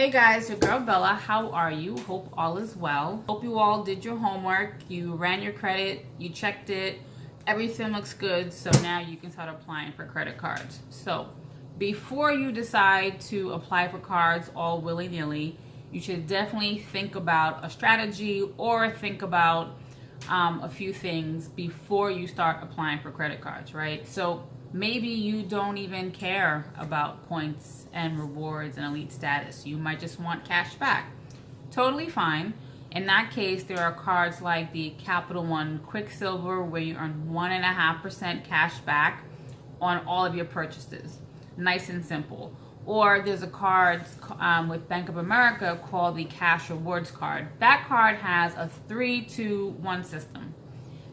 Hey guys, your girl Bella. How are you? Hope all is well. Hope you all did your homework. You ran your credit, you checked it, everything looks good. So now you can start applying for credit cards. So before you decide to apply for cards all willy-nilly, you should definitely think about a strategy or think about a few things before you start applying for credit cards, right? So maybe you don't even care about points and rewards and elite status. You might just want cash back. Totally fine. In that case, there are cards like the Capital One Quicksilver where you earn 1.5% cash back on all of your purchases. Nice and simple. Or there's a card with Bank of America called the Cash Rewards card. That card has a 3-2-1 system.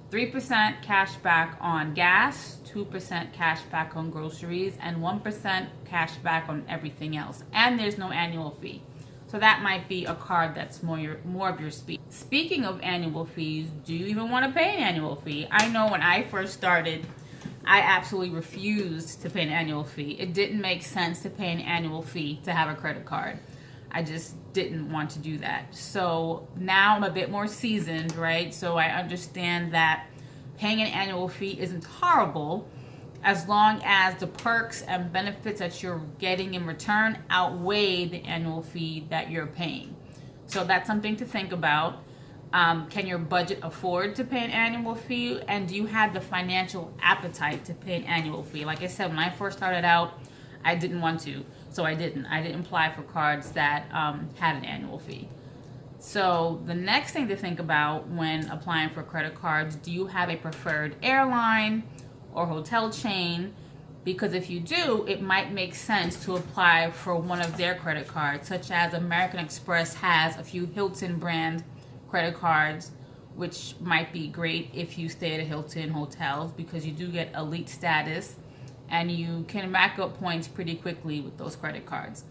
3% cash back on gas, 2% cash back on groceries, and 1% cash back on everything else. And there's no annual fee. So that might be a card that's more of your speed. Speaking of annual fees, do you even want to pay an annual fee? I know when I first started, I absolutely refused to pay an annual fee. It didn't make sense to pay an annual fee to have a credit card. I just didn't want to do that. So now I'm a bit more seasoned, right? So I understand that paying an annual fee isn't horrible as long as the perks and benefits that you're getting in return outweigh the annual fee that you're paying. So that's something to think about. Can your budget afford to pay an annual fee? And do you have the financial appetite to pay an annual fee? Like I said, when I first started out, I didn't want to. So I didn't apply for cards that had an annual fee. So the next thing to think about when applying for credit cards, do you have a preferred airline or hotel chain? Because if you do, it might make sense to apply for one of their credit cards, such as American Express has a few Hilton brand credit cards, which might be great if you stay at a Hilton hotels because you do get elite status and you can rack up points pretty quickly with those credit cards.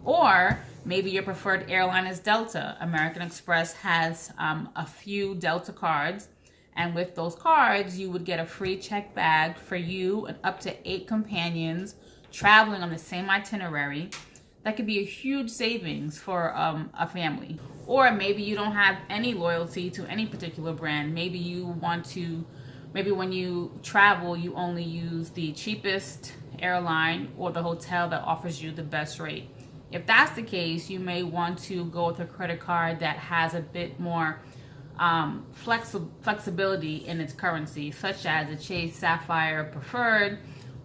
Or maybe your preferred airline is Delta. American Express has a few Delta cards, and with those cards, you would get a free check bag for you and up to 8 companions traveling on the same itinerary. That could be a huge savings for a family. Or maybe you don't have any loyalty to any particular brand. Maybe you want to, maybe when you travel, you only use the cheapest airline or the hotel that offers you the best rate. If that's the case, you may want to go with a credit card that has a bit more flexibility in its currency, such as the Chase Sapphire Preferred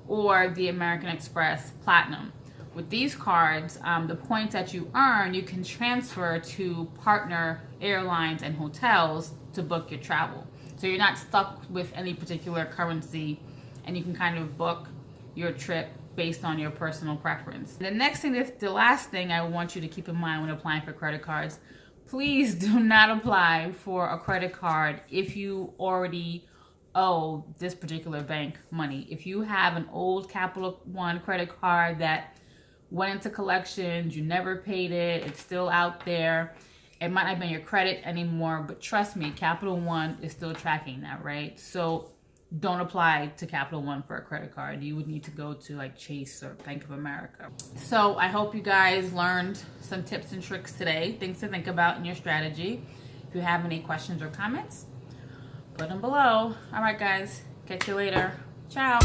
or the American Express Platinum. With these cards, the points that you earn, you can transfer to partner airlines and hotels to book your travel. So you're not stuck with any particular currency, and you can kind of book your trip based on your personal preference. The next thing, the last thing I want you to keep in mind when applying for credit cards, please do not apply for a credit card if you already owe this particular bank money. If you have an old Capital One credit card that went into collections, you never paid it, it's still out there, it might not have been your credit anymore, but trust me, Capital One is still tracking that, right? So don't apply to Capital One for a credit card. You would need to go to like Chase or Bank of America. So I hope you guys learned some tips and tricks today, things to think about in your strategy. If you have any questions or comments, put them below. All right, guys, catch you later. Ciao.